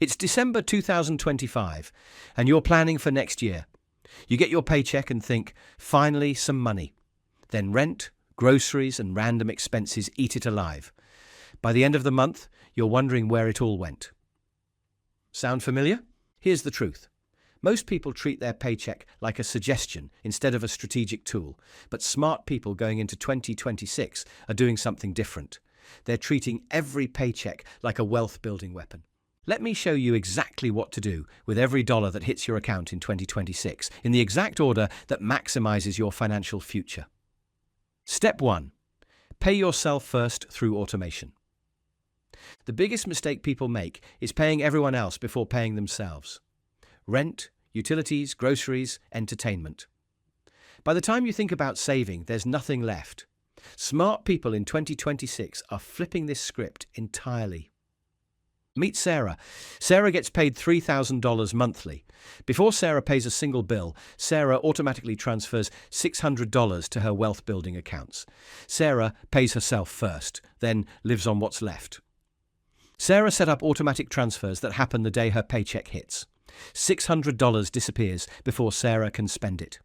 It's December 2025, and you're planning for next year. You get your paycheck and think, finally, some money. Then rent, groceries, and random expenses eat it alive. By the end of the month, you're wondering where it all went. Sound familiar? Here's the truth. Most people treat their paycheck like a suggestion instead of a strategic tool, but smart people going into 2026 are doing something different. They're treating every paycheck like a wealth-building weapon. Let me show you exactly what to do with every dollar that hits your account in 2026, in the exact order that maximizes your financial future. Step 1. Pay yourself first through automation. The biggest mistake people make is paying everyone else before paying themselves. Rent, utilities, groceries, entertainment. By the time you think about saving, there's nothing left. Smart people in 2026 are flipping this script entirely. Meet Sarah. Sarah gets paid $3,000 monthly. Before Sarah pays a single bill, Sarah automatically transfers $600 to her wealth-building accounts. Sarah pays herself first, then lives on what's left. Sarah set up automatic transfers that happen the day her paycheck hits. $600 disappears before Sarah can spend it.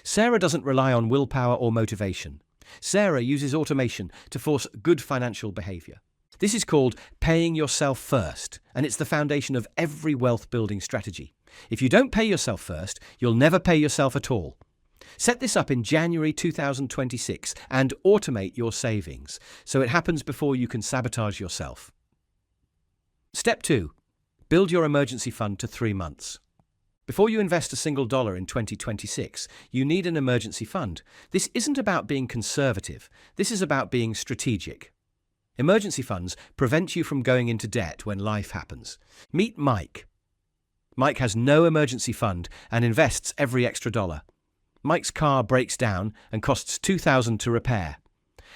Sarah doesn't rely on willpower or motivation. Sarah uses automation to force good financial behavior. This is called paying yourself first, and it's the foundation of every wealth-building strategy. If you don't pay yourself first, you'll never pay yourself at all. Set this up in January 2026 and automate your savings, so it happens before you can sabotage yourself. Step 2. Build your emergency fund to 3 months. Before you invest a single dollar in 2026, you need an emergency fund. This isn't about being conservative. This is about being strategic. Emergency funds prevent you from going into debt when life happens. Meet Mike. Mike has no emergency fund and invests every extra dollar. Mike's car breaks down and costs $2,000 to repair.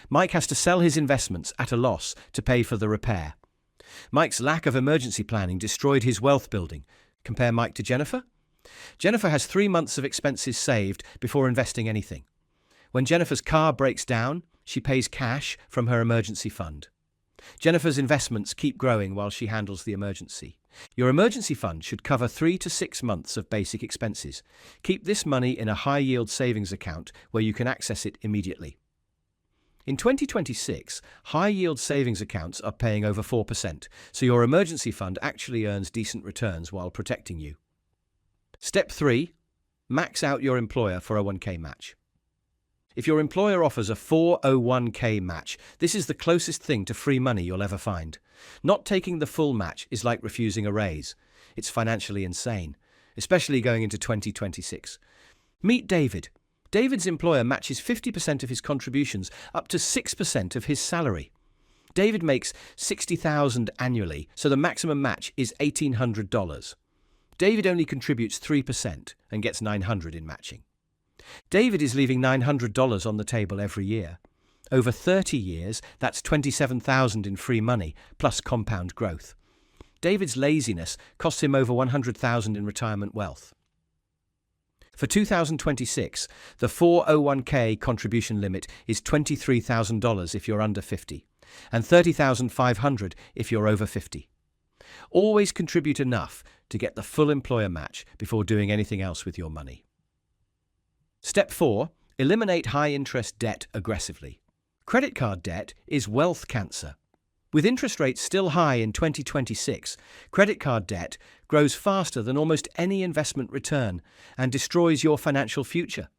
Mike has to sell his investments at a loss to pay for the repair. Mike's lack of emergency planning destroyed his wealth building. Compare Mike to Jennifer. Jennifer has 3 months of expenses saved before investing anything. When Jennifer's car breaks down, she pays cash from her emergency fund. Jennifer's investments keep growing while she handles the emergency. Your emergency fund should cover 3 to 6 months of basic expenses. Keep this money in a high-yield savings account where you can access it immediately. In 2026, high-yield savings accounts are paying over 4%, so your emergency fund actually earns decent returns while protecting you. Step 3. Max out your employer 401k match. If your employer offers a 401k match, this is the closest thing to free money you'll ever find. Not taking the full match is like refusing a raise. It's financially insane, especially going into 2026. Meet David. David's employer matches 50% of his contributions up to 6% of his salary. David makes $60,000 annually, so the maximum match is $1,800. David only contributes 3% and gets $900 in matching. David is leaving $900 on the table every year. Over 30 years, that's $27,000 in free money, plus compound growth. David's laziness costs him over $100,000 in retirement wealth. For 2026, the 401k contribution limit is $23,000 if you're under 50, and $30,500 if you're over 50. Always contribute enough to get the full employer match before doing anything else with your money. Step 4. Eliminate high-interest debt aggressively. Credit card debt is wealth cancer. With interest rates still high in 2026, credit card debt grows faster than almost any investment return and destroys your financial future.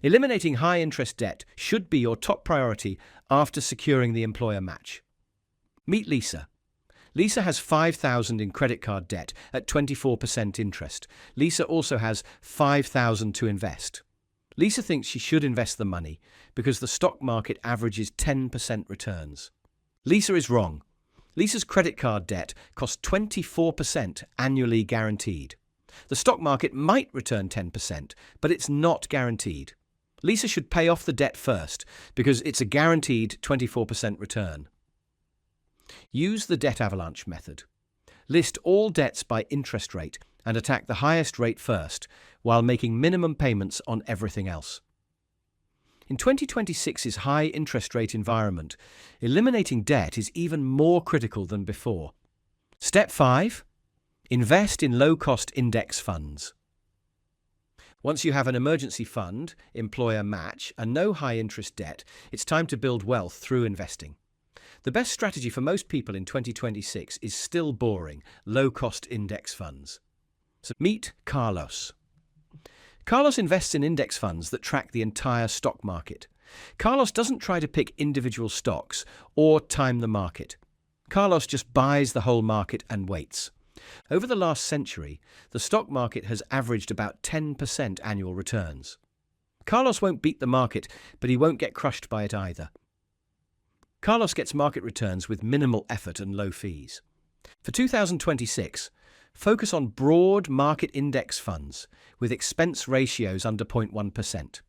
Eliminating high-interest debt should be your top priority after securing the employer match. Meet Lisa. Lisa has $5,000 in credit card debt at 24% interest. Lisa also has $5,000 to invest. Lisa thinks she should invest the money because the stock market averages 10% returns. Lisa is wrong. Lisa's credit card debt costs 24% annually guaranteed. The stock market might return 10%, but it's not guaranteed. Lisa should pay off the debt first because it's a guaranteed 24% return. Use the debt avalanche method. List all debts by interest rate and attack the highest rate first, while making minimum payments on everything else. In 2026's high interest rate environment, eliminating debt is even more critical than before. Step 5. Invest in low-cost index funds. Once you have an emergency fund, employer match, and no high-interest debt, it's time to build wealth through investing. The best strategy for most people in 2026 is still boring, low-cost index funds. So meet Carlos. Carlos invests in index funds that track the entire stock market. Carlos doesn't try to pick individual stocks or time the market. Carlos just buys the whole market and waits. Over the last century, the stock market has averaged about 10% annual returns. Carlos won't beat the market, but he won't get crushed by it either. Carlos gets market returns with minimal effort and low fees. For 2026, focus on broad market index funds with expense ratios under 0.1%.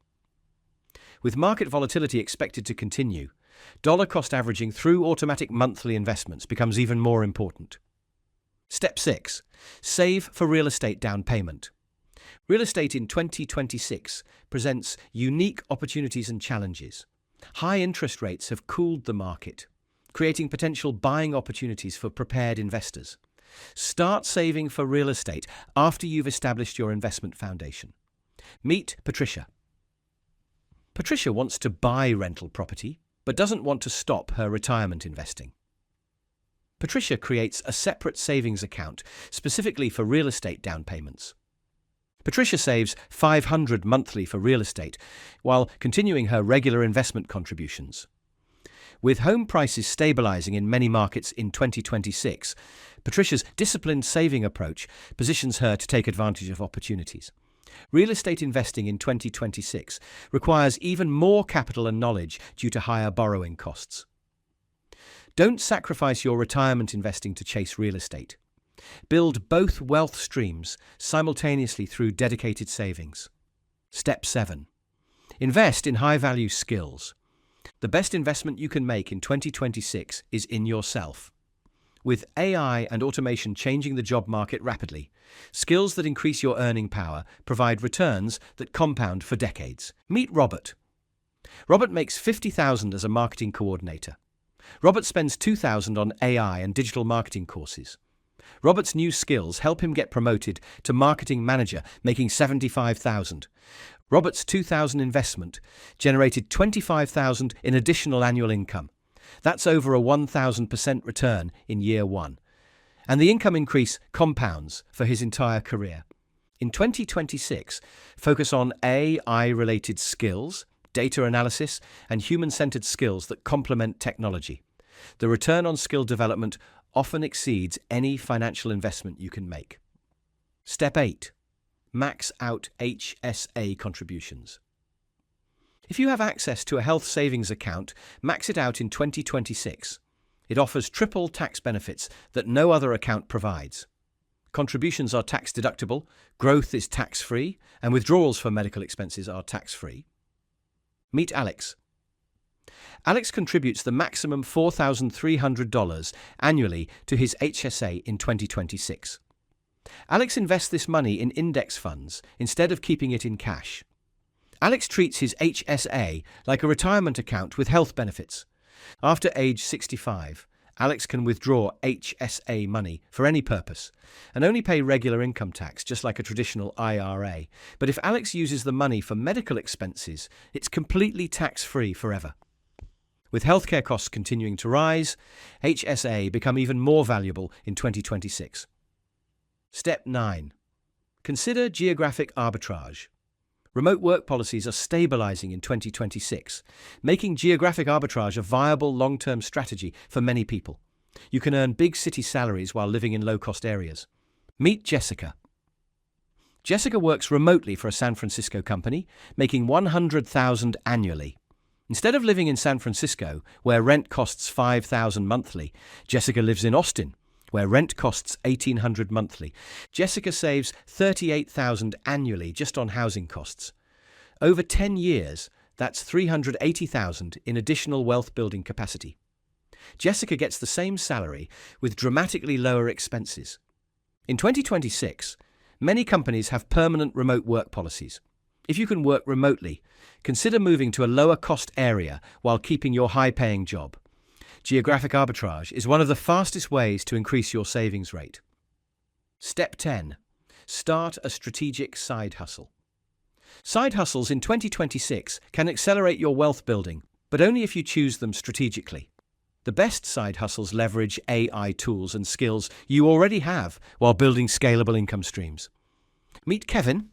With market volatility expected to continue, dollar cost averaging through automatic monthly investments becomes even more important. Step 6. Save for real estate down payment. Real estate in 2026 presents unique opportunities and challenges. High interest rates have cooled the market, creating potential buying opportunities for prepared investors. Start saving for real estate after you've established your investment foundation. Meet Patricia. Patricia wants to buy rental property, but doesn't want to stop her retirement investing. Patricia creates a separate savings account specifically for real estate down payments. Patricia saves $500 monthly for real estate while continuing her regular investment contributions. With home prices stabilizing in many markets in 2026, Patricia's disciplined saving approach positions her to take advantage of opportunities. Real estate investing in 2026 requires even more capital and knowledge due to higher borrowing costs. Don't sacrifice your retirement investing to chase real estate. Build both wealth streams simultaneously through dedicated savings. Step 7. Invest in high-value skills. The best investment you can make in 2026 is in yourself. With AI and automation changing the job market rapidly, skills that increase your earning power provide returns that compound for decades. Meet Robert. Robert makes $50,000 as a marketing coordinator. Robert spends $2,000 on AI and digital marketing courses. Robert's new skills help him get promoted to marketing manager, making $75,000. Robert's $2,000 investment generated $25,000 in additional annual income. That's over a 1,000% return in year one. And the income increase compounds for his entire career. In 2026, focus on AI-related skills, data analysis, and human-centered skills that complement technology. The return on skill development often exceeds any financial investment you can make. Step 8. Max out HSA contributions. If you have access to a health savings account, max it out in 2026. It offers triple tax benefits that no other account provides. Contributions are tax deductible, growth is tax-free, and withdrawals for medical expenses are tax-free. Meet Alex. Alex contributes the maximum $4,300 annually to his HSA in 2026. Alex invests this money in index funds instead of keeping it in cash. Alex treats his HSA like a retirement account with health benefits. After age 65, Alex can withdraw HSA money for any purpose and only pay regular income tax, just like a traditional IRA. But if Alex uses the money for medical expenses, it's completely tax-free forever. With healthcare costs continuing to rise, HSA become even more valuable in 2026. Step 9. Consider geographic arbitrage. Remote work policies are stabilizing in 2026, making geographic arbitrage a viable long-term strategy for many people. You can earn big city salaries while living in low-cost areas. Meet Jessica. Jessica works remotely for a San Francisco company, making $100,000 annually. Instead of living in San Francisco, where rent costs $5,000 monthly, Jessica lives in Austin, where rent costs $1,800 monthly. Jessica saves $38,000 annually just on housing costs. Over 10 years, that's $380,000 in additional wealth building capacity. Jessica gets the same salary with dramatically lower expenses. In 2026, many companies have permanent remote work policies. If you can work remotely, consider moving to a lower-cost area while keeping your high-paying job. Geographic arbitrage is one of the fastest ways to increase your savings rate. Step 10. Start a strategic side hustle. Side hustles in 2026 can accelerate your wealth building, but only if you choose them strategically. The best side hustles leverage AI tools and skills you already have while building scalable income streams. Meet Kevin.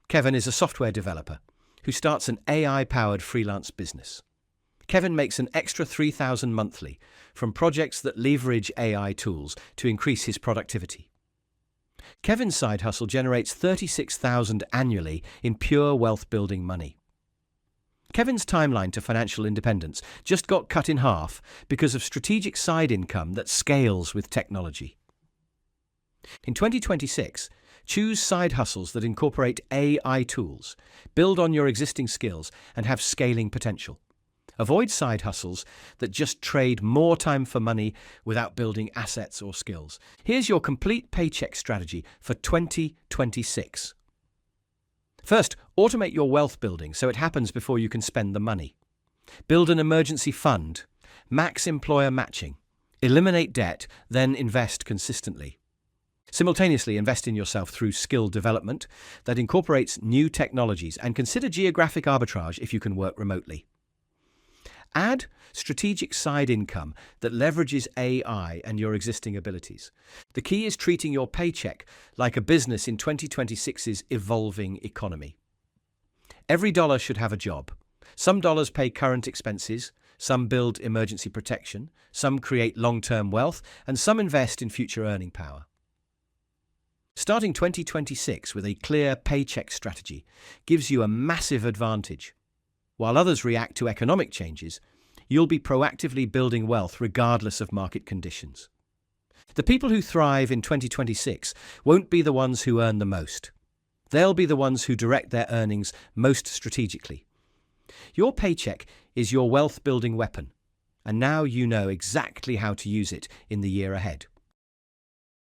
Kevin is a software developer who starts an AI-powered freelance business. Kevin makes an extra $3,000 monthly from projects that leverage AI tools to increase his productivity. Kevin's side hustle generates $36,000 annually in pure wealth-building money. Kevin's timeline to financial independence just got cut in half because of strategic side income that scales with technology. In 2026, choose side hustles that incorporate AI tools, build on your existing skills, and have scaling potential. Avoid side hustles that just trade more time for money without building assets or skills. Here's your complete paycheck strategy for 2026. First, automate your wealth building so it happens before you can spend the money. Build an emergency fund, max employer matching, eliminate debt, then invest consistently. Simultaneously invest in yourself through skill development that incorporates new technologies, and consider geographic arbitrage if you can work remotely. Add strategic side income that leverages AI and your existing abilities. The key is treating your paycheck like a business in 2026's evolving economy. Every dollar should have a job. Some dollars pay current expenses, some build emergency protection, some create long-term wealth, and some invest in future earning power. Starting 2026 with a clear paycheck strategy gives you a massive advantage. While others react to economic changes, you'll be proactively building wealth regardless of market conditions. The people who thrive in 2026 won't be the ones who earn the most. They'll be the ones who direct their earnings most strategically. Your paycheck is your wealth-building weapon, and now you know exactly how to use it in the year ahead.